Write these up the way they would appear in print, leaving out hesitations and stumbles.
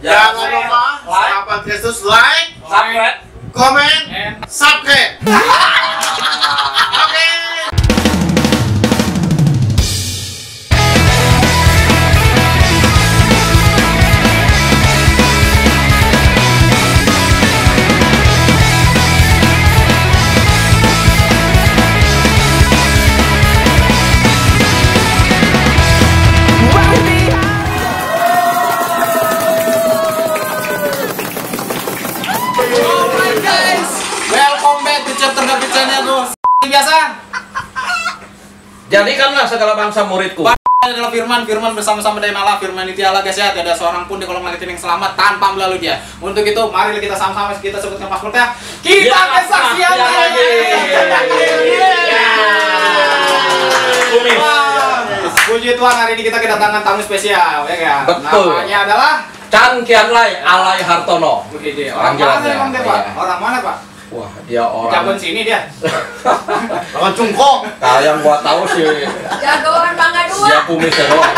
Jangan lupa sahabat Kristus like, subscribe, comment, and subscribe. Oke. Biasa. Jadikanlah segala bangsa muridku. Adalah firman bersama-sama dengan Allah, firman itu Allah guys ya, tidak ada seorang pun di kolong langit yang selamat tanpa melalui dia. Untuk itu mari kita sama-sama kita sebutkan Mazmurnya. Kita kesaksian lagi. Puji Tuhan, hari ini kita kedatangan tamu spesial ya kan. Betul. Namanya adalah Chan Kianlai Alai Hartono. Orang mana emang dia Pak? Orang mana Pak? Wah, dia orang Jabon sini dia. Orang Cungkok. Kalau yang gua tahu sih jagoan Bangga Dua. dia kumisnya doang.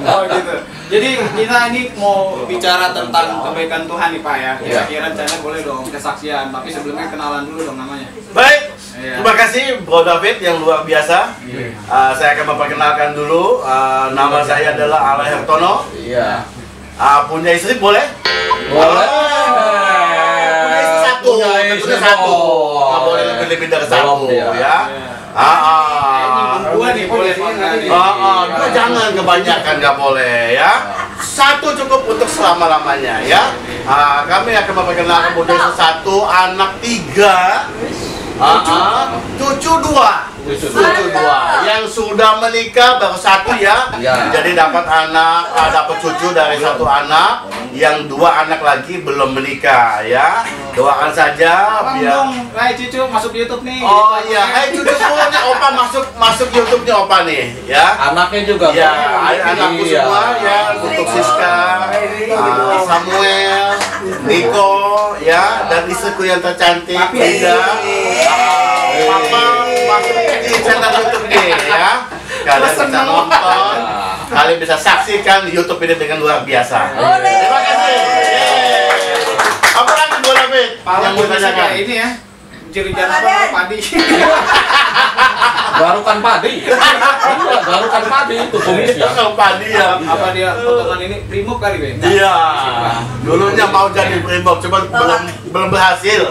Oh gitu. Jadi kita ini mau bicara tentang kebaikan Tuhan nih Pak ya. Kira-kira rencana boleh dong kesaksian, tapi sebelumnya kenalan dulu dong namanya. Baik. Terima kasih Bro David yang luar biasa. Saya akan memperkenalkan dulu. Nama saya adalah Alai Hartono. Iya. Punya istri boleh? Boleh. Tentunya satu. Nggak boleh lebih dari satu ya. Dua nih boleh. Dua jangan kebanyakan, nggak boleh ya. Satu cukup untuk selama-lamanya ya. Kami akan memperkenalkan punya satu, anak tiga, cucu dua. Yang sudah menikah baru satu ya. Jadi dapat anak, dapat cucu dari satu anak. Yang dua anak lagi belum menikah ya. Doakan saja biar. Hai cucu masuk YouTube nih. Oh iya, hai cucu punya opa masuk YouTube-nya opa nih ya. Anaknya juga. Ya, anakku semua ya, untuk Siska, Samuel, Niko ya, dan istriku yang tercantik Frida. Papa masuk di channel YouTube nih ya. Kalian bisa nonton, kalian bisa saksikan YouTube ini dengan luar biasa. Terima kasih. Apa lagi Bu David? Yang mau tanyakan ini ya. Jerijan apa padi. Garukan padi. Garukan padi itu kumisnya. Garukan padi ya. Apa dia potongan ini primop kali Be? Iya. Dulunya mau jadi primop, cuma belum berhasil.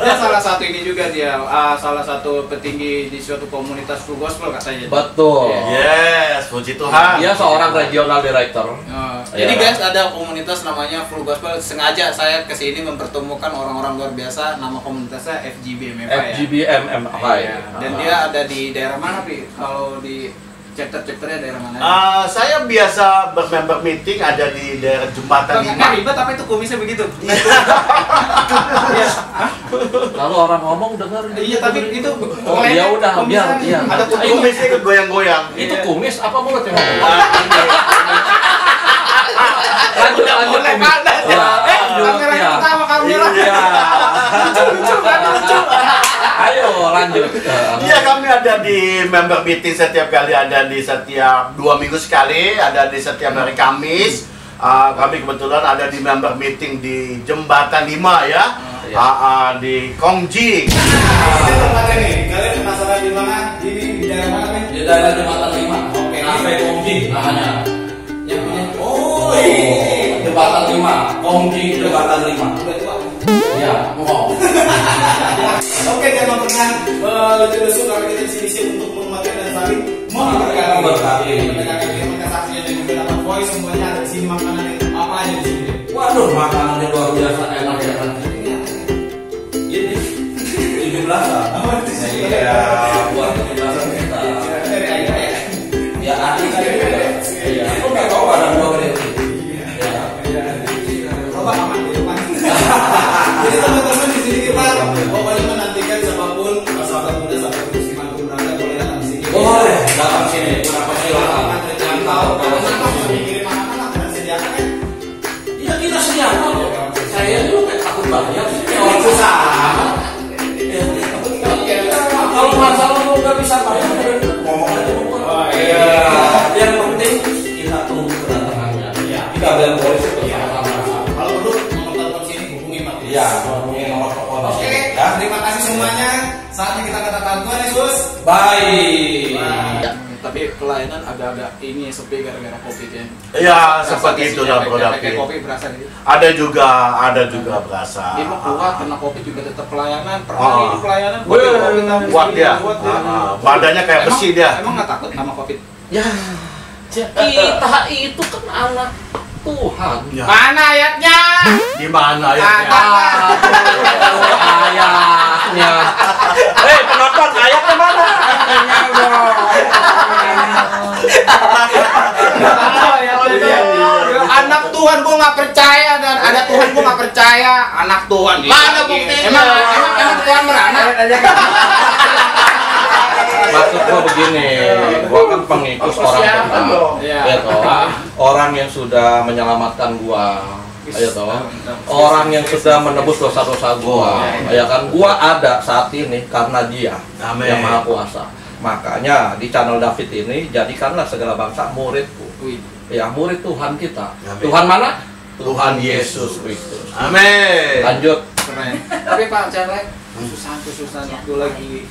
Dia salah satu ini juga dia salah satu petinggi di suatu komunitas full gospel katanya. Betul. Yes, puji Tuhan. Dia seorang regional director. Jadi guys, ada komunitas namanya Full Gospel. Sengaja saya kesini mempertemukan orang-orang luar biasa. Nama komunitasnya FGBMFI ya. FGBMFI. Dan dia ada di daerah mana Pi? Kalau di chapter-chapternya daerah mana? Saya biasa bermember meeting ada di daerah Jembatan 5. Ribet apa itu kumisnya begitu? Kalau orang ngomong dengar. Iya, tapi itu oh ya udah biar dia. Ada kumisnya ikut goyang-goyang. Itu kumis apa mulut yang ngomong? Lanjut kumis. Kamera pertama kamera. Lucu. Ayo lanjut. Iya, kami ada di member meeting setiap kali, ada di setiap 2 minggu sekali, ada di setiap hari Kamis. Kami kebetulan ada di member meeting di Jembatan 5 ya. Di Kongji. Ini tempatnya nih. Kalian penasaran di mana? Ini di daerah mana nih? Di daerah Jembatan 5. Oke, Cafe Kongji namanya. Yang punya. Jembatan 5. Kongji Jembatan 5. Iya, mau. Oke, jangan pernah lesu-lesu karena kita di sini untuk menguatkan dan saling memberkati. Mendengarkan firman kesaksian dan juga dapat voice semuanya ada di sini. Makanan apa aja di sini? Waduh, makanannya luar biasa enak ya kan. Ini 17-an. Iya, buat 17-an kita. Ya ahli kan juga. Iya, aku nggak tahu ada dua ini. Coba aman di depan. Jadi teman-teman di sini kita pokoknya menantikan siapapun sahabat muda, sahabat muslim, berada boleh datang di sini. Boleh datang sini, kenapa silakan. Baik. Ya, tapi pelayanan agak-agak ini sepi gara-gara COVID ya. Iya, seperti itu lah, Bro David. Kopi berasa gitu. Ada juga berasa. Dia mau keluar karena COVID juga tetap pelayanan. Pernah Oh. di pelayanan. Kuat dia. Badannya kayak besi dia. Emang nggak takut sama COVID? Ya, kita itu kan anak Tuhan. Ya. Mana ayatnya? Di mana ya? Ayatnya. Penonton, ayatnya mana? Anak Tuhan gua nggak percaya dan ada Tuhan gua nggak percaya. Anak Tuhan. Mana buktinya? Emang Tuhan beranak? Maksud gua begini, gua kan pengikut orang benar. Iya. Ya toh, orang yang sudah menyelamatkan gua. Ayo toh, orang yang sudah menebus dosa-dosa gua. Ya kan, gua ada saat ini karena Dia Amin. yang Maha Kuasa. Makanya di channel David ini jadikanlah segala bangsa muridku. Ya, murid Tuhan kita. Amin. Tuhan mana? Tuhan Yesus Kristus. Amin. Lanjut. Keren. Tapi Pak Celek, susah waktu lagi.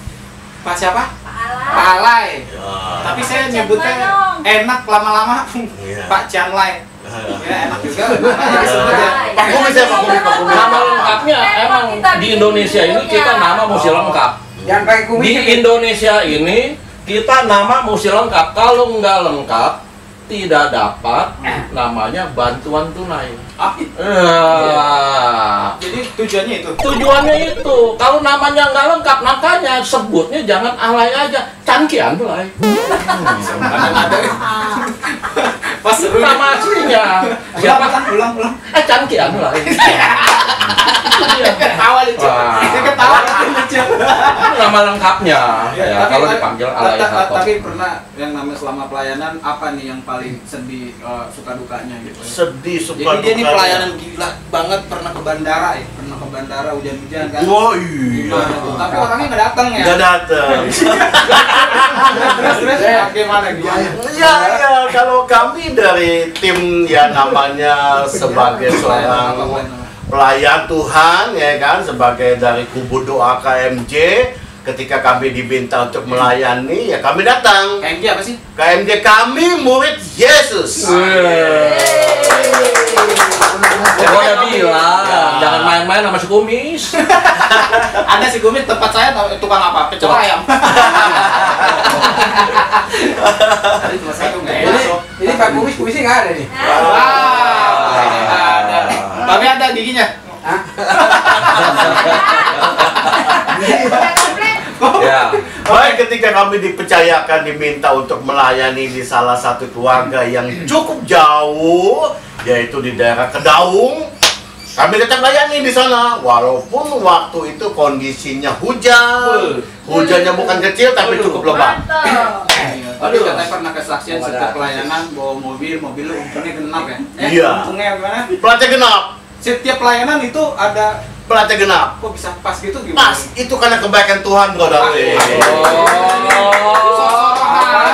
Pak siapa? Pala. Pak Alay. Ya. Tapi saya nyebutnya enak lama-lama. Iya. Pak Canlay. Ya enak juga. Pak Kumis ya, Pak Kumis. Nama lengkapnya emang di Indonesia ini kita nama mesti lengkap. Jangan pakai kumis. Di Indonesia ini kita nama mesti lengkap. Kalau nggak lengkap tidak dapat namanya bantuan tunai. Jadi tujuannya itu. Tujuannya itu. Kalau namanya nggak lengkap, makanya sebutnya jangan alay aja, cangkian belai. Ada. Pas seru. Nama aslinya siapa? Ulang. Cangkian belai. Ketawa lucu. Wah. Dia ketawa lucu. Itu nama lengkapnya. Ya, kalau dipanggil alay atau Tapi pernah yang namanya selama pelayanan apa nih yang paling sedih suka dukanya gitu? Sedih suka Jadi dia ini dukanya. pelayanan gila banget, pernah ke bandara ya, hujan-hujan kan. Wah, iya. Gimana tuh? Tapi orangnya nggak datang ya. Nggak datang. Terus gimana gimana? Ya, kalau kami dari tim ya namanya sebagai seorang pelayan Tuhan ya kan, sebagai dari kubu doa KMJ, ketika kami diminta untuk melayani ya kami datang. KMJ apa sih? KMJ kami murid Yesus. Gua udah bilang, jangan main-main sama si kumis. Ada si Gumit, tempat saya tukang apa? Pecel ayam. Tadi tempat saya tuh nggak enak. Ini Pak kumisnya nggak ada nih. Ada. Tapi ada giginya. Hah? Ya. Baik, ketika kami dipercayakan diminta untuk melayani di salah satu keluarga yang cukup jauh, yaitu di daerah Kedaung, kami datang layani di sana. Walaupun waktu itu kondisinya hujan, hujannya bukan kecil tapi cukup lebat. Tapi katanya pernah kesaksian setiap pelayanan bawa mobilnya untungnya genap ya? Iya. Untungnya gimana? Pelatih genap, Setiap pelayanan itu ada, pelatih genap. kok bisa pas gitu gimana? Pas, itu karena kebaikan Tuhan, Bro David.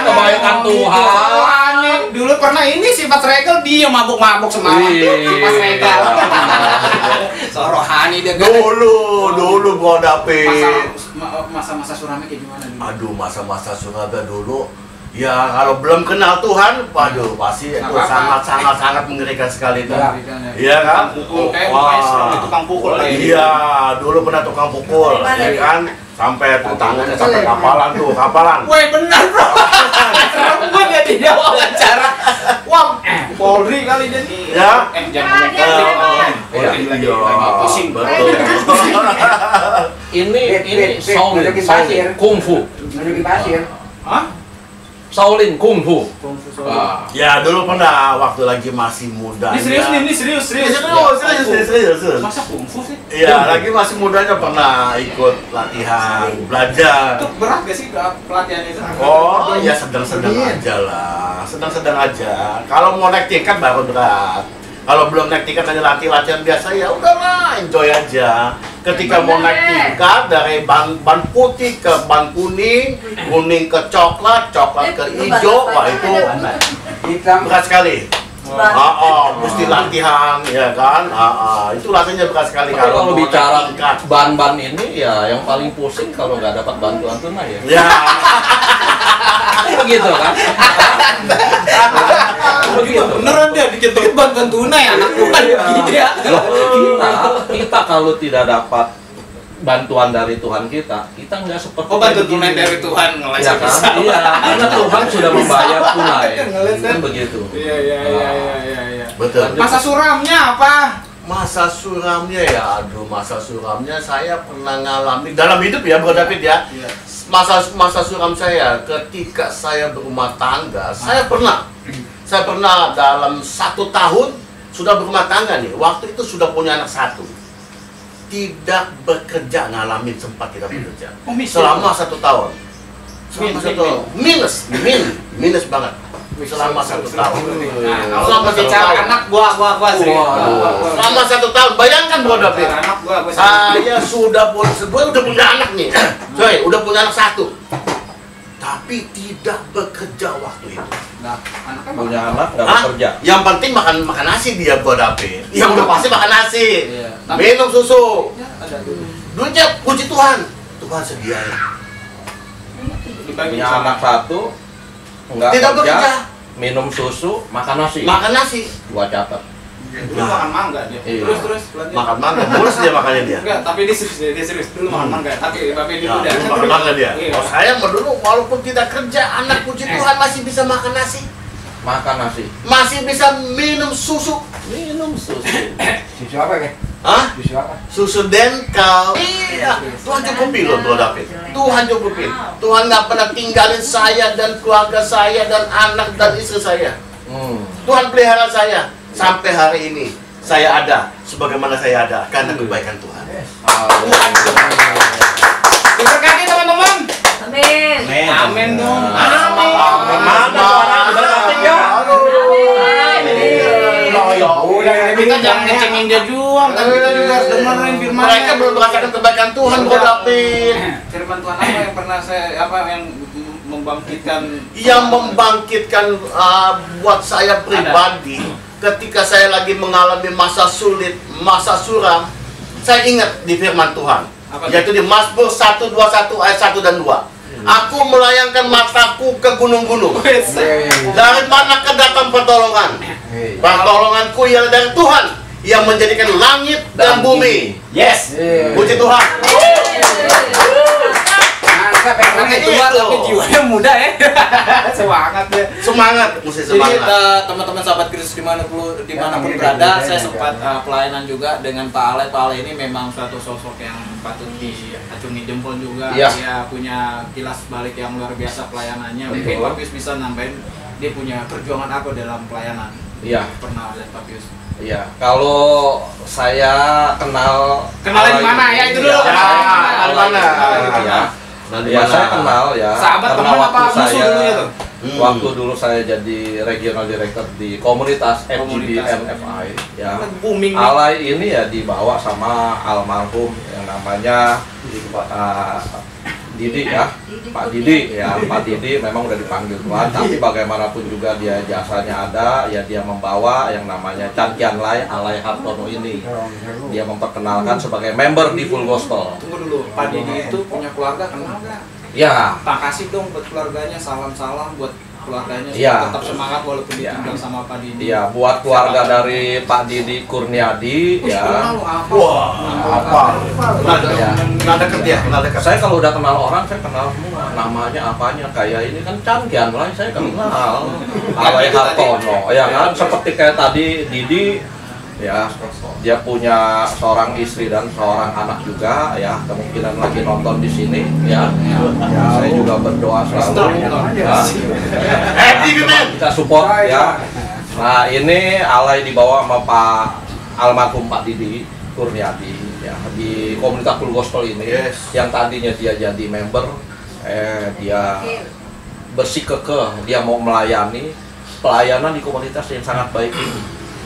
Kebaikan Tuhan. Dulu pernah ini si Pas Regal dia mabuk-mabuk semalam. Si Pas Regal. Sorohani dia kan. Dulu Bro David. Masa-masa suramnya kayak gimana dulu? Aduh, masa-masa Surabaya dulu, ya kalau belum kenal Tuhan, waduh pasti itu sangat mengerikan sekali tuh. Iya kan? Pukul kayak Wah. tukang pukul kayak gitu. Iya, dulu pernah tukang pukul, ya kan? Sampai tuh tangannya sampai kapalan. Woi benar bro. Serem gue jadi dia wawancara. Wah, Polri kali jadi. Ya. Jangan Polri lagi pusing. Betul. Ini Shaolin, Nunjukin pasir. kungfu. Nunjukin pasir. Hah? Shaolin kungfu. Ya dulu pernah waktu lagi masih muda. Ini serius. Serius. Masa kungfu sih? Iya, lagi masih mudanya pernah ikut latihan, belajar. Itu berat gak sih pelatihan itu? Oh, ya sedang-sedang aja lah, sedang-sedang aja. Kalau mau naik tingkat baru berat. Kalau belum naik tingkat hanya latihan biasa ya udahlah, enjoy aja. Ketika mau naik tingkat dari ban putih ke ban kuning, kuning ke coklat, coklat ke hijau, wah itu Hitam. berat sekali. Mesti latihan, ya kan? Itu latihannya berat sekali. Tapi kalau mau bicara naik tingkat. ban-ban ini ya yang paling pusing kalau nggak dapat bantuan tunai ya. Ya. Begitu kan? Begitu. Beneran dia dikit-dikit bantuan tunai anak Tuhan gitu ya. Kita kalau tidak dapat bantuan dari Tuhan kita nggak seperti Oh, bantuan tunai dari Tuhan ngeles ya kan? bisa. Iya, karena Tuhan sudah membayar tunai. Kan begitu. Iya. Betul. Masa suramnya apa? Masa suramnya ya, masa suramnya saya pernah ngalami dalam hidup ya, Bro David ya. Masa suram saya ketika saya berumah tangga, saya pernah dalam 1 tahun sudah berumah tangga nih. Waktu itu sudah punya anak 1. Tidak bekerja, ngalamin sempat tidak bekerja selama 1 tahun. Minus banget selama 1 tahun. Selama bicara anak gua sih. Selama 1 tahun, bayangkan Bro David. Anak gua Saya udah punya anak nih, udah punya anak 1, tapi tidak bekerja waktu itu. Nah, anaknya Punya anak nggak Hah? bekerja. Yang penting makan nasi dia Bro David. Yang udah pasti makan nasi, Iya. minum susu. ada dulu. Duitnya puji Tuhan sediain. Dibagi Punya sama anak 1 nggak Tidak bekerja. kerja, minum susu, makan nasi. Makan nasi, Gua catat. dulu makan mangga dia. Iya. Terus lanjut. makan mangga, mulus dia makannya dia. Enggak, tapi dia serius dulu makan mangga. Tapi bapak dulu Ya, udah. makan mangga dia. Iya. Oh, saya dulu walaupun tidak kerja, anak puji Tuhan masih bisa makan nasi, Makan nasi. masih bisa minum susu. Minum susu. Susu apa kan? Hah? Susu apa? Susu Denkau. Iya, Tuhan cukupi loh Bro David. Tuhan cukupi. Tuhan nggak pernah tinggalin saya dan keluarga saya dan anak dan istri saya. Tuhan pelihara saya sampai hari ini. Saya ada sebagaimana saya ada karena kebaikan Tuhan. Diberkati teman-teman. Amin. Amin dong. Amin. Mana suara diberkati ya? Kita jangan ngecengin dia juang, tapi kita juga harus dengerin firman. Mereka belum merasakan kebaikan Tuhan, Bro David. Firman Tuhan apa yang pernah yang membangkitkan Buat saya pribadi, ketika saya lagi mengalami masa sulit, masa suram, saya ingat di firman Tuhan, yaitu di Mazmur 121 ayat 1 dan 2. Aku melayangkan mataku ke gunung-gunung. Dari manakah datang pertolongan? Pertolonganku ialah dari Tuhan yang menjadikan langit dan bumi. Yes. Puji Tuhan. Anaknya tua tapi jiwanya muda ya. Semangat ya. Semangat, mesti Jadi semangat. teman-teman sahabat Kristus dimanapun berada, saya sempat pelayanan juga dengan Pak Ale. Pak Ale ini memang suatu sosok yang patut diacungi jempol juga. Iya. Dia punya kilas balik yang luar biasa pelayanannya. Mungkin Pak Pius bisa nambahin dia punya perjuangan apa dalam pelayanan. Iya. Pernah lihat Pak Pius? Iya, kalau saya kenal Kenalnya di mana ya itu dulu. Ya, di mana? Ya. Ya, saya kenal ya. Sahabat karena teman apa waktu musuh saya dulunya tuh? waktu dulu saya jadi regional director di komunitas FGB Komunitas. MFI ya. Booming nih. Alay ini ya dibawa sama almarhum yang namanya Didi ya, Pak Didi ya, Pak Didi memang udah dipanggil Tuhan, tapi bagaimanapun juga dia jasanya ada, ya dia membawa yang namanya Chan Kian Lai, Alay Hartono ini, dia memperkenalkan sebagai member di Full Gospel. Tunggu dulu, Pak Didi itu punya keluarga kenal nggak? Ya, Pak kasih dong buat keluarganya, salam-salam buat keluarganya Iya. tetap semangat walaupun Iya. ditinggal sama Pak Didi. ya buat keluarga dari Pak Didi Kurniadi ya. Wah, apa? Ya. Kenal dekat ya, kenal dekat. Saya kalau udah kenal orang, saya kenal semua. Namanya apanya, kayak ini kan Chan Kian Lai, saya kenal. Alay Hartono, ya kan, seperti kayak tadi Didi, ya dia punya seorang istri dan seorang anak juga, ya kemungkinan lagi nonton di sini, ya. Saya juga berdoa selalu, ya. Kita support, ya. Nah ini Alay dibawa sama Pak almarhum Pak Didi Kurniadi, ya di komunitas Full Gospel ini, yang tadinya dia jadi member, dia bersikukuh, dia mau melayani pelayanan di komunitas yang sangat baik ini.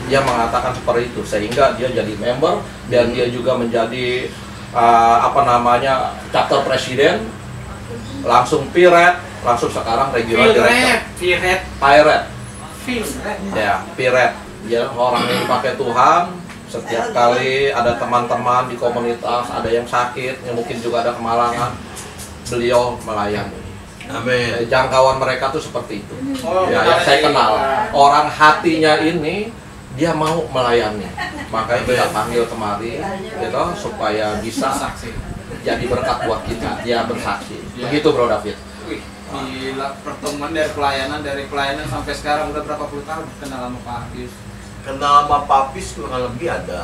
Dia mengatakan seperti itu, sehingga dia jadi member dan dia juga menjadi chapter presiden, langsung piret, langsung sekarang regional director. Pirate. Ya, piret. Dia orang yang pakai Tuhan. Setiap kali ada teman-teman di komunitas, ada yang sakit, yang mungkin juga ada kemalangan, beliau melayani. Amin. Jangkauan mereka tuh seperti itu. Ya, yang melayani. saya kenal. Orang hatinya ini dia mau melayani. Makanya kita panggil kemari, gitu, supaya bisa jadi berkat buat kita. Dia bersaksi. Begitu Bro David. Wih, gila, pertemuan dari pelayanan sampai sekarang udah berapa puluh tahun kenal sama Pak Pius? Kenal sama Papis kurang lebih ada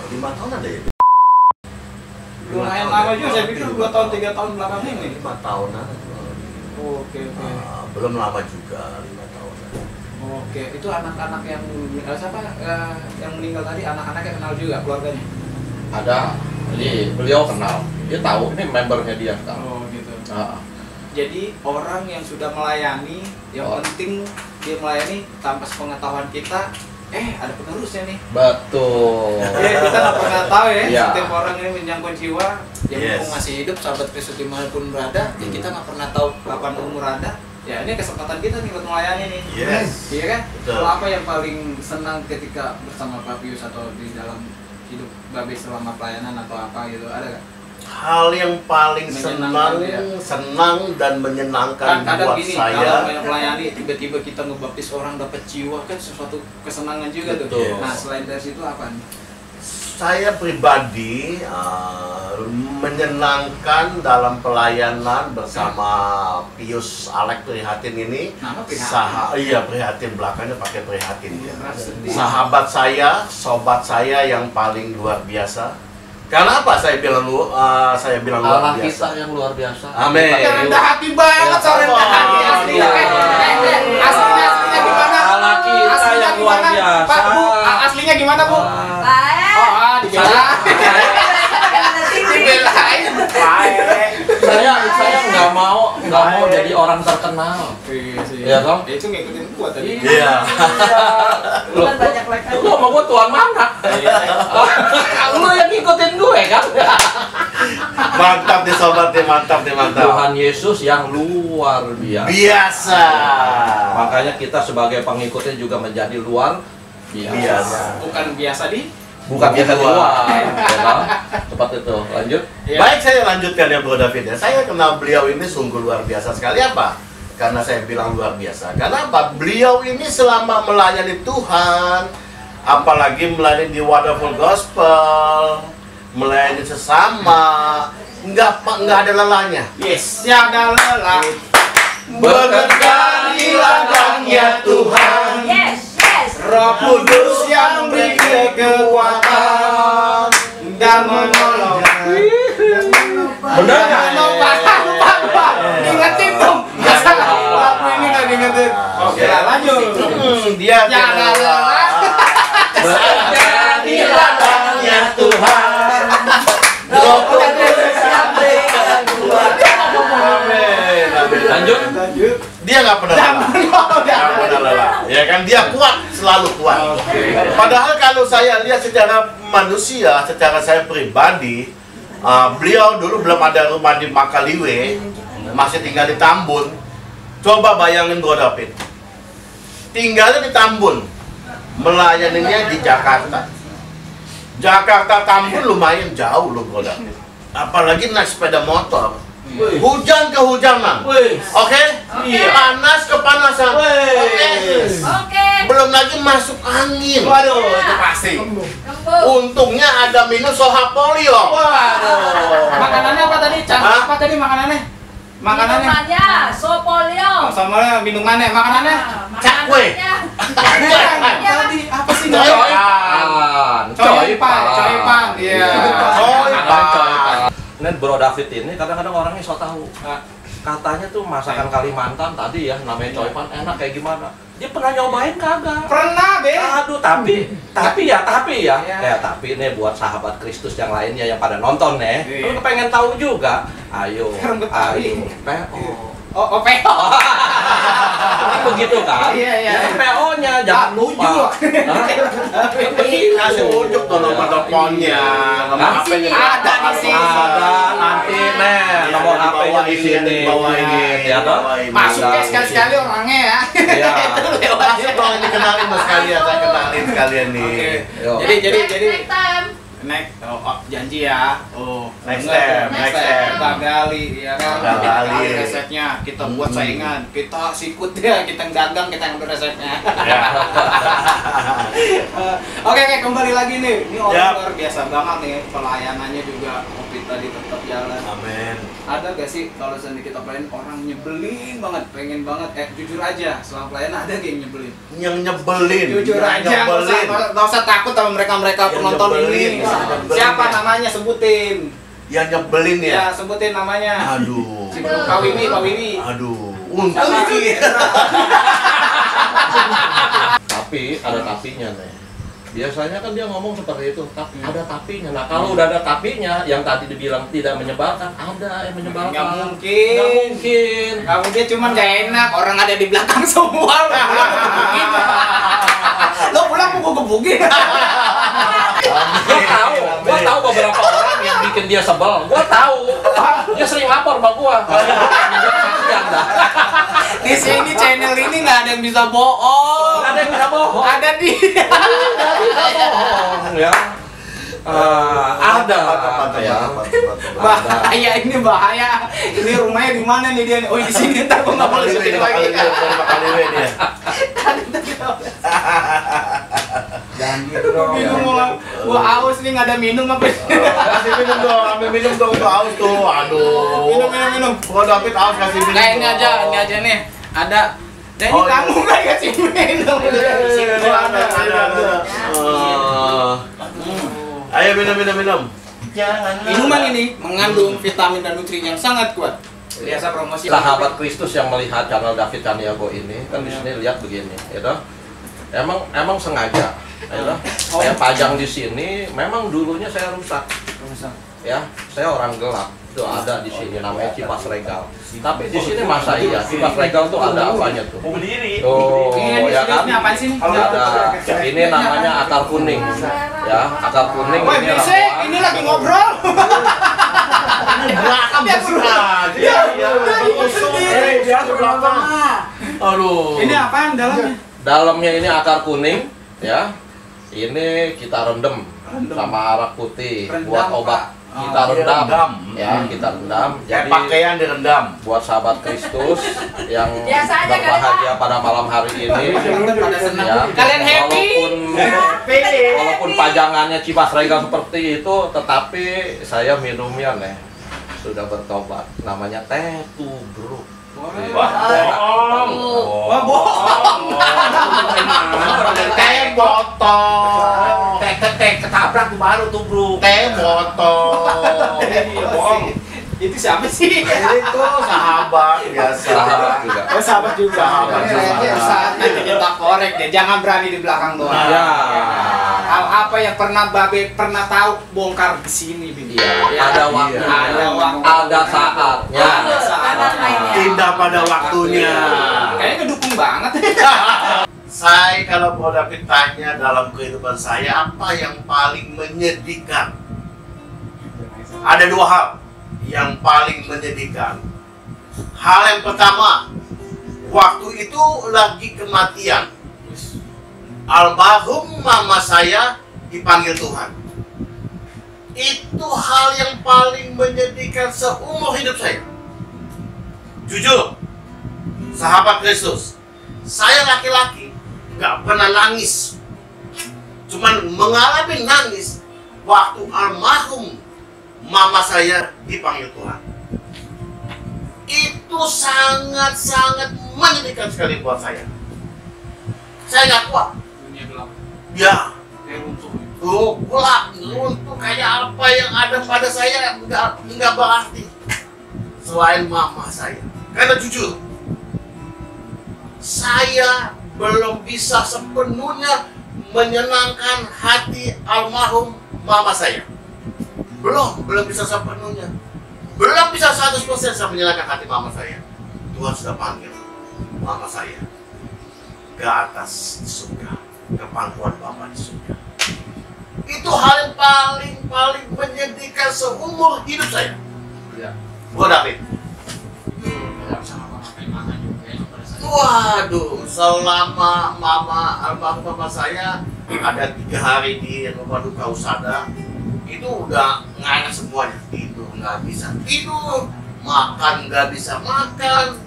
5 tahun ada ya? Lumayan lama juga, saya pikir 2 tahun 3 tahun belakang ini. 5 tahunan. Oke. Belum lama juga, 5 tahun. Oke, itu anak-anak yang siapa yang meninggal tadi, anak-anaknya kenal juga keluarganya? Ada, jadi beliau kenal. Dia tahu ini membernya dia sekarang. Oh gitu. Jadi orang yang sudah melayani, yang penting dia melayani tanpa sepengetahuan kita, ada penerusnya nih. betul. Ya, kita nggak pernah tahu ya, Iya. setiap orang ini menjangkau jiwa, yang mumpung masih hidup, sahabat Kristus dimanapun berada, ya kita nggak pernah tahu kapan umur ada. Ya ini kesempatan kita nih buat melayani nih. Yes. Iya kan? Betul. Kalau apa yang paling senang ketika bersama Pak Pius atau di dalam hidup Babe selama pelayanan atau apa gitu, ada nggak? Hal yang paling Menyenangkan, senang dan menyenangkan Kadang buat gini, saya. kalau melayani tiba-tiba kita ngebaptis orang dapat jiwa kan sesuatu kesenangan juga tuh. Betul. Nah selain dari situ apa nih? Saya pribadi menyenangkan dalam pelayanan bersama Pius Alek Prihatin ini. Nama Prihatin? Iya, Prihatin, belakangnya pakai Prihatin ya. Sedih. Sahabat saya, sobat saya yang paling luar biasa. Karena apa saya bilang luar Allah biasa? kita yang luar biasa. Amin. Rendah hati banget, so rendah hati aslinya. Aslinya gimana? Allah kita Aslinya yang luar gimana? biasa. Pak, Bu, aslinya gimana, Bu? Baik. Dibelain. Dibelain. Baik. Saya nggak mau jadi orang terkenal. Iya, Tom? Itu ngikutin gua tadi. Iya. Lu sama gua tuan mana? Lu yang ngikutin gue kan? Mantap nih sobat nih, mantap nih, mantap. Tuhan Yesus yang luar biasa. Biasa. Makanya kita sebagai pengikutnya juga menjadi luar Biasa. Bukan biasa di bukan biasa di luar. Ya kan? Seperti itu. Lanjut. Iya. Baik, saya lanjutkan ya Bro David ya. Saya kenal beliau ini sungguh luar biasa sekali. Apa? Karena saya bilang luar biasa. Karena apa? Beliau ini selama melayani Tuhan, apalagi melayani di Wonderful Gospel, melayani sesama, nggak ada lelahnya. Yes, tiada lelah. Bekerja di ladangnya Tuhan, Yes. Roh Kudus yang beri kekuatan dan menolong. Bener nggak? Lupa. Ingetin dong. Nggak salah. Lagu ini nggak diingetin. Oke, lanjut. dia Tiada lelah. bekerja di ladangnya Tuhan. Roh Kudus yang beri kekuatan. Amin. Lanjut. Dia nggak pernah lelah. Nggak pernah lelah. Ya kan, dia kuat, selalu kuat. Padahal kalau saya lihat secara manusia, secara saya pribadi, beliau dulu belum ada rumah di Makaliwe, masih tinggal di Tambun. Coba bayangin Bro David, tinggalnya di Tambun, melayaninya di Jakarta. Jakarta Tambun lumayan jauh loh Bro David. Apalagi naik sepeda motor. Hujan kehujanan. Oke? Panas kepanasan. Oke? Oke. Belum lagi masuk angin. Waduh, itu pasti. Kembung. Untungnya ada minum soha polio. Waduh. Makanannya apa tadi? Hah? Apa tadi makanannya? Makanannya? Minumannya sopolio. Sama minumannya, makanannya? Cakwe. Tadi apa sih? Coypan. Coypan. Iya. Coypan. Ini Bro David ini kadang-kadang orangnya so tahu. Nah, Katanya tuh masakan Kalimantan tadi ya, namanya coypan enak kayak gimana? Dia pernah nyobain kagak? pernah, Be. Aduh, tapi ya. Iya. Tapi nih buat sahabat Kristus yang lainnya yang pada nonton nih, Iya. lu pengen tahu juga. Ayo, Sekarang Betawi. PO. Oh, PO. Ini begitu kan? Iya. Ini PO-nya. jangan lupa. Kasih unjuk tuh nomor teleponnya, nomor HP-nya. Ada di sini. Ada nanti nih nomor HP-nya di sini. Bawain, ya toh? Masuk ya sekali-sekali orangnya ya. Iya. Masuk dong, ini kenalin mas sekalian, saya kenalin sekalian nih. Yo. Jadi Next time. next janji ya. Next step, next step. Gagali ya kan. Gagali. Resepnya kita buat saingan. Kita sikut ya, kita dagang, kita ngambil resepnya. Ya. Oke, kembali lagi nih. Ini orang Yap. luar biasa banget nih. Pelayanannya juga Covid tadi tetap jalan. Amin. Ada gak sih kalau sendiri kita pelayan orang nyebelin banget, pengen banget, jujur aja selama pelayanan ada gak yang nyebelin? Yang nyebelin. Jujur yang aja, nggak usah takut sama mereka Yang penonton nyebelin, ini. yang nyebelin. Siapa namanya, sebutin. Yang nyebelin ya. Ya, sebutin namanya. Aduh. Pak Wiwi. Aduh. Tapi ada tapinya nih. Biasanya kan dia ngomong seperti itu, tapi ada tapinya. Nah kalau udah ada tapinya, yang tadi dibilang tidak menyebalkan, ada yang menyebalkan. Nggak mungkin. Nggak mungkin. Nggak mungkin, cuman gak enak. Orang ada di belakang semua. Lo pulang mau gue gebukin. Gua tahu beberapa orang yang bikin dia sebel. Gua tahu. Dia sering lapor sama gua. Di sini channel ini nggak ada yang bisa bohong. Nggak ada yang bisa bohong. Ada dia. Ya. Ada. Ya. Bahaya, ini bahaya. Ini rumahnya di mana nih dia? Oh, di sini, ntar gua nggak boleh syuting lagi. Jangan gitu dong. Minum gua haus nih, nggak ada minum apa? Kasih minum dong, ambil minum dong tuh haus tuh. Aduh. Minum. Gua David haus kasih minum. Nah, ini aja nih. Ada. Dan ini Oh, kamu nggak kasih minum. Ada. Ayo minum. Minuman ini mengandung vitamin dan nutrisi yang sangat kuat. Biasa promosi. Sahabat Kristus yang melihat channel David Caniago ini kan di sini lihat begini, ya toh? Emang sengaja, ya toh? Saya pajang di sini. Memang dulunya saya rusak, ya. Saya orang gelap. Tuh ada di sini namanya Cipas Regal. Tapi di sini masa iya Cipas Regal tuh ada apanya tuh? Mau berdiri. Tuh, ya kan? Ini apaan sih? Ada. Ini namanya akar kuning, ya. Akar kuning Woi, ini berisik, ramuan. ini lagi ngobrol. Belakang bersih aja. Iya. Dia belakang. Aduh. Ini apaan dalamnya? Dalamnya ini akar kuning, ya. Ini kita rendam sama arak putih buat Rendam, obat. Pak. Kita rendam, ya. Kita rendam. Kayak Jadi pakaian direndam. buat sahabat Kristus yang Biasa aja, berbahagia pada malam hari ini, Pada senang. ya. Kalian happy? Walaupun pajangannya Cipas Regal seperti itu, tetapi saya minumnya nih sudah bertobat. Namanya teh tubruk. Wah, bohong. Teh botol. Teh ketabrak tuh baru tubruk. Teh botol. Bohong. Itu siapa sih? Itu sahabat biasa. Sahabat juga. Oh, sahabat juga. Sahabat juga. Nanti kita korek deh, jangan berani di belakang doang. Ya. Hal apa yang pernah Babe pernah tahu bongkar di sini, Bin? Iya, ada waktu, Ada waktu. ada saatnya. Ada saatnya. Indah pada waktunya. Kayaknya kedukung banget. Saya kalau mau David tanya dalam kehidupan saya apa yang paling menyedihkan? Ada dua hal yang paling menyedihkan. Hal yang pertama, waktu itu lagi kematian. Almarhum mama saya dipanggil Tuhan. Itu hal yang paling menyedihkan seumur hidup saya. Jujur, sahabat Kristus, saya laki-laki gak pernah nangis. Cuman mengalami nangis waktu almarhum mama saya dipanggil Tuhan. Itu sangat-sangat menyedihkan sekali buat saya. Saya gak kuat. Dunia gelap. Ya, Runtuh. gelap, runtuh kayak apa yang ada pada saya nggak berarti selain mama saya. Karena jujur, saya belum bisa sepenuhnya menyenangkan hati almarhum mama saya. Belum bisa sepenuhnya. Belum bisa 100% saya menyenangkan hati mama saya. Tuhan sudah panggil mama saya. ke atas di surga, ke pangkuan Bapa di surga. Itu hal yang paling menyedihkan seumur hidup saya. Ya. Bro David. Waduh, selama almarhum mama saya ada 3 hari di rumah duka Usada, itu udah nggak enak semuanya. Tidur nggak bisa tidur, makan nggak bisa makan,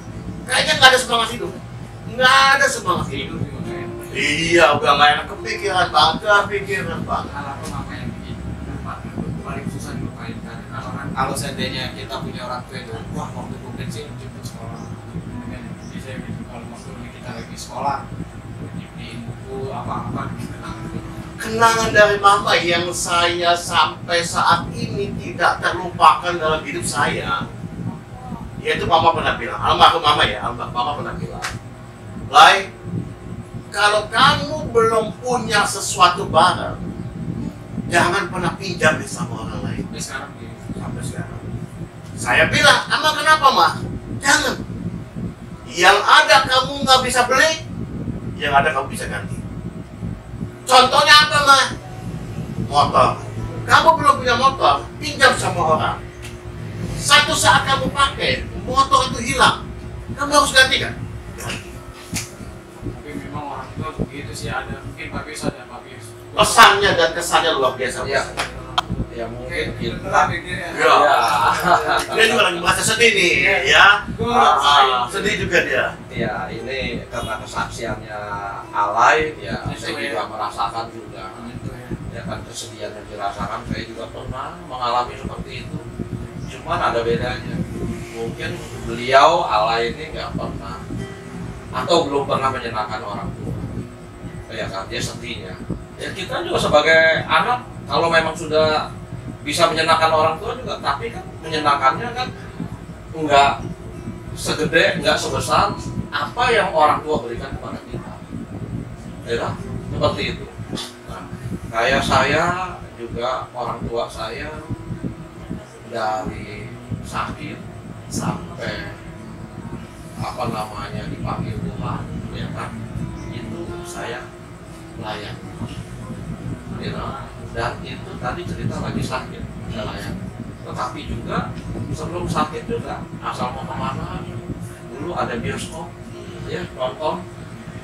kayaknya nggak ada semangat hidup, nggak ada semangat hidup. Iya, udah nggak enak kepikiran banget. Paling susah dilupain kan. Kalau seandainya kita punya orang tua itu, wah waktu gue kecil jemput sekolah, bisa gitu. Kalau waktu kita lagi sekolah, dibeliin buku apa Kenangan dari mama yang saya sampai saat ini tidak terlupakan dalam hidup saya, yaitu mama pernah bilang, almarhum mama ya, mama pernah bilang, Lai, kalau kamu belum punya sesuatu barang, jangan pernah pinjam sama orang lain. Sampai sekarang. Saya bilang, ama kenapa mah? Jangan. Yang ada kamu nggak bisa beli, yang ada kamu bisa ganti. Contohnya apa mah? Motor. Kamu belum punya motor, pinjam sama orang. Satu saat kamu pakai, motor itu hilang, kamu harus ganti kan? Tapi memang orang tua begitu sih, ada mungkin Pak Bius ada Pak Bius. Pesannya dan kesannya luar biasa. Ya. Ya mungkin kita. Ya. Dia juga lagi merasa sedih nih, ya. Sedih juga dia. Ya, ini karena kesaksiannya Alay, ya saya juga merasakan juga. Ya kan kesedihan yang dirasakan, saya juga pernah mengalami seperti itu. Cuman ada bedanya. Mungkin beliau Alay ini nggak pernah atau belum pernah menyenangkan orang tua. Ya kan, dia sedihnya. Ya kita juga sebagai anak, kalau memang sudah bisa menyenangkan orang tua juga, tapi kan menyenangkannya kan enggak segede, enggak sebesar apa yang orang tua berikan kepada kita. Ya, seperti itu. Nah, kayak saya juga, orang tua saya dari sakit sampai apa namanya dipanggil Tuhan, ya kan, itu saya layan. You know? Dan itu tadi cerita lagi sakit, saya layan. Tetapi juga sebelum sakit juga, asal mau kemana, dulu ada bioskop, ya nonton.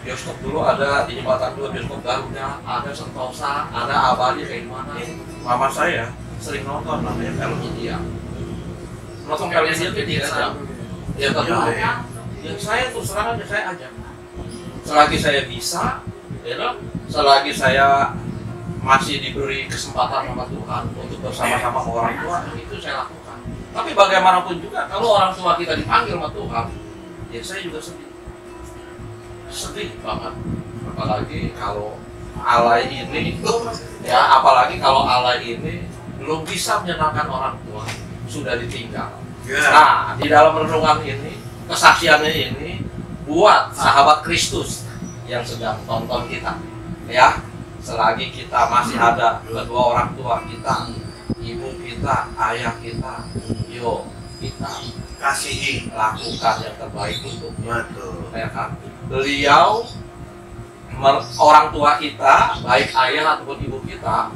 Bioskop dulu ada di Jembatan 2, bioskop Garuda, ada Sentosa, ada Abadi, kayak gimana. Mama saya sering nonton namanya film India. Nonton film India itu 3 jam. Ya kedua, yang saya terus terang aja saya ajak. Selagi saya bisa, ya, selagi saya masih diberi kesempatan sama Tuhan untuk bersama-sama orang tua, itu saya lakukan. Tapi bagaimanapun juga, kalau orang tua kita dipanggil sama Tuhan, ya saya juga sedih banget. Apalagi kalau Alay ini, ya apalagi kalau Alay ini belum bisa menyenangkan orang tua, sudah ditinggal. Nah, di dalam renungan ini, kesaksiannya ini buat sahabat Kristus yang sedang tonton kita, ya. Selagi kita masih ada kedua orang tua kita, ibu kita, ayah kita, yuk kita Kasihi. lakukan yang terbaik untuknya. Betul. Ya kan? Beliau, orang tua kita, baik ayah ataupun ibu kita,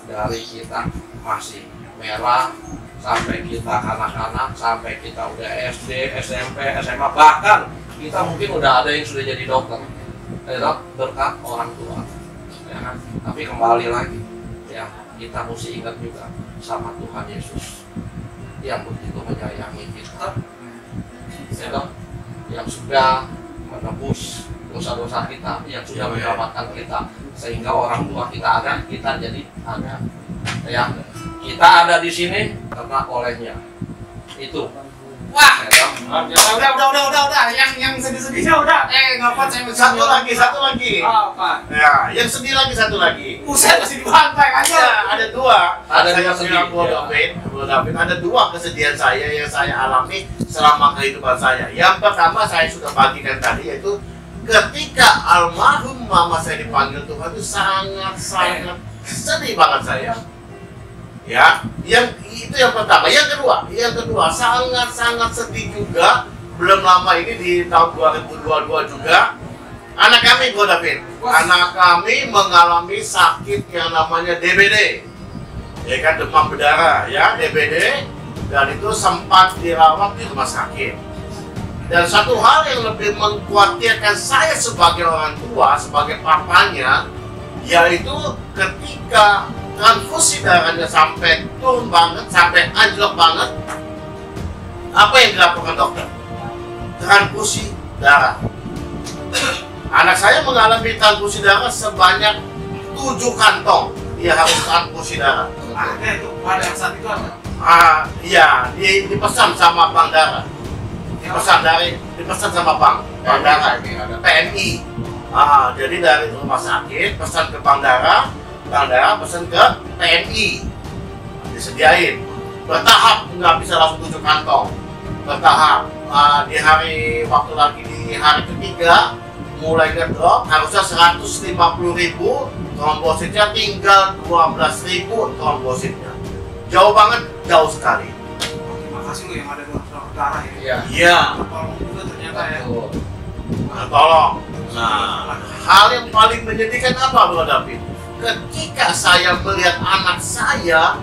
dari kita masih merah sampai kita kanak-kanak, sampai kita udah SD, SMP, SMA, bahkan kita mungkin udah ada yang sudah jadi dokter, berkat orang tua. Ya kan? Tapi kembali lagi, ya kita mesti ingat juga sama Tuhan Yesus yang begitu menyayangi kita, ya, yang sudah menebus dosa-dosa kita, yang sudah menyelamatkan kita, sehingga orang tua kita ada, kita jadi ada. Ya, kita ada di sini karena olehnya. Itu. Wah, Ya, udah, yang sedih-sedihnya udah. Ngapa saya Satu lagi. Oh, apa? Ya, yang sedih lagi satu lagi. Buset, masih dibantai aja. Ya, ada dua. Ada Saya dua sedih, bilang Bro David, ada dua kesedihan saya yang saya alami selama kehidupan saya. Yang pertama saya sudah bagikan tadi, yaitu ketika almarhum mama saya dipanggil Tuhan, itu sangat sedih banget saya. Ya, itu yang pertama. Yang kedua sangat sedih juga. Belum lama ini di tahun 2022 juga, Anak kami, Bro David, anak kami mengalami sakit yang namanya DBD, ya kan, demam berdarah, ya, DBD, dan itu sempat dirawat di rumah sakit. Dan satu hal yang lebih mengkhawatirkan saya sebagai orang tua, sebagai papanya, yaitu ketika transfusi darahnya sampai turun banget, sampai anjlok banget, apa yang dilakukan dokter? Transfusi darah. Anak saya mengalami transfusi darah sebanyak 7 kantong. Dia harus transfusi darah. Ada itu, pada saat itu ada. Iya, dipesan sama bank darah. Dipesan sama bank darah, PMI. Jadi dari rumah sakit pesan ke bank darah pesan ke PMI. Disediain. Bertahap, nggak bisa langsung 7 kantong. Bertahap. Di hari ketiga mulai ngedrop, harusnya 150.000 trombositnya, tinggal 12.000 trombositnya. Jauh banget, jauh sekali. Terima kasih lo yang ada donor darah ya. Iya. Tolong juga ternyata ya. Tolong. Nah, hal yang paling menyedihkan apa, Bro David? Ketika saya melihat anak saya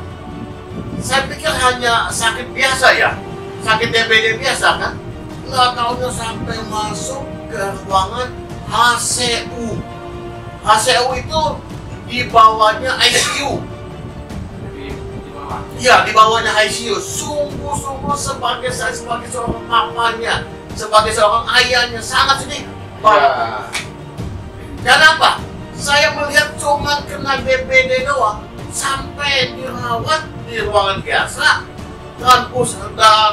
pikir hanya sakit biasa ya, sakit DBD biasa kan? Nggak taunya sampai masuk ke ruangan HCU. HCU itu di bawahnya ICU. Ya, di bawahnya ICU. Sungguh-sungguh sebagai seorang papanya, sebagai seorang ayahnya, sangat sedih. Kenapa? Saya melihat cuma kena DBD doang, sampai dirawat di ruangan biasa,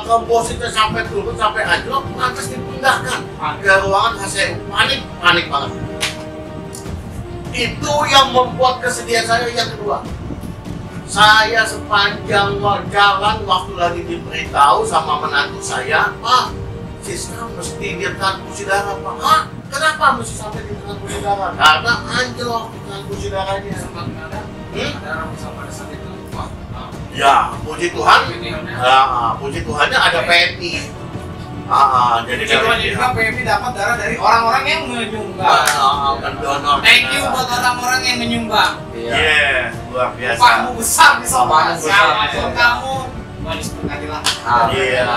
trombositnya sampai turun, sampai anjlok, lantas dipindahkan ke ruangan HCU. Panik banget. Itu yang membuat kesedihan saya. Yang kedua, saya sepanjang jalan waktu lagi diberitahu sama menantu saya, Pak, Siska mesti dia transfusi darah, Pak. Kenapa mesti sampai di transfusi darah? Karena anjlok transfusi darahnya. Ya, puji Tuhan. Puji Tuhannya ada PMI. Jadi Tujuannya juga PMI dapat darah dari orang-orang yang menyumbang. Pendonor. Thank you buat orang-orang yang menyumbang. Iya, luar biasa. Upahmu besar di sana. Besar. Siapapun kamu, manis berkatilah. Iya,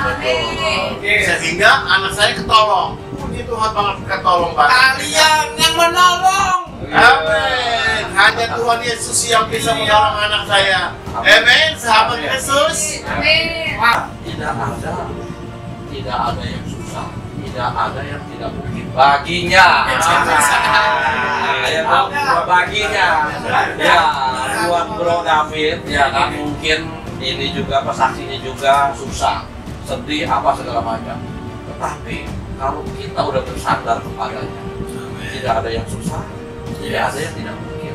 betul. Sehingga anak saya ketolong. Puji Tuhan banget, ketolong banget. Kalian yang menolong. Amin. Hanya Tuhan Yesus yang bisa menolong anak saya. Amin, sahabat Yesus. Amin. Tidak ada yang susah, tidak ada yang tidak mungkin baginya. Baginya. Ya, buat Bro David, ya kan mungkin ini juga pesaksinya juga susah, sedih apa segala macam. Tetapi kalau kita udah bersandar kepadanya, tidak ada yang susah, tidak ada yang tidak mungkin.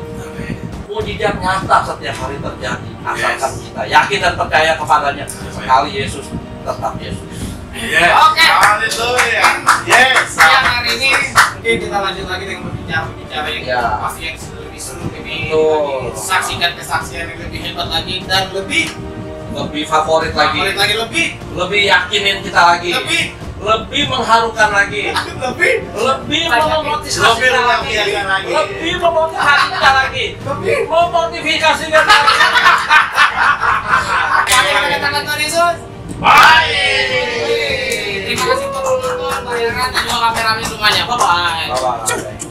Mujizat nyata setiap hari terjadi, asalkan kita yakin dan percaya kepadanya. Sekali Yesus, tetap Yesus. Yes. Oke. Haleluya. Yes. Siang hari ini mungkin kita lanjut lagi dengan berbicara yang pasti yang lebih seru, lebih saksikan kesaksian yang lebih hebat lagi dan lebih favorit lagi, lebih yakinin kita lagi, lebih mengharukan lagi, lebih memotivasi kita lagi, lebih memotivasi kita lagi, memotivasi kita lagi. Katakan Tuhan Yesus. Bye. Terima kasih untuk nonton, bayaran dan juga kameramen semuanya. Bye bye. Bye-bye.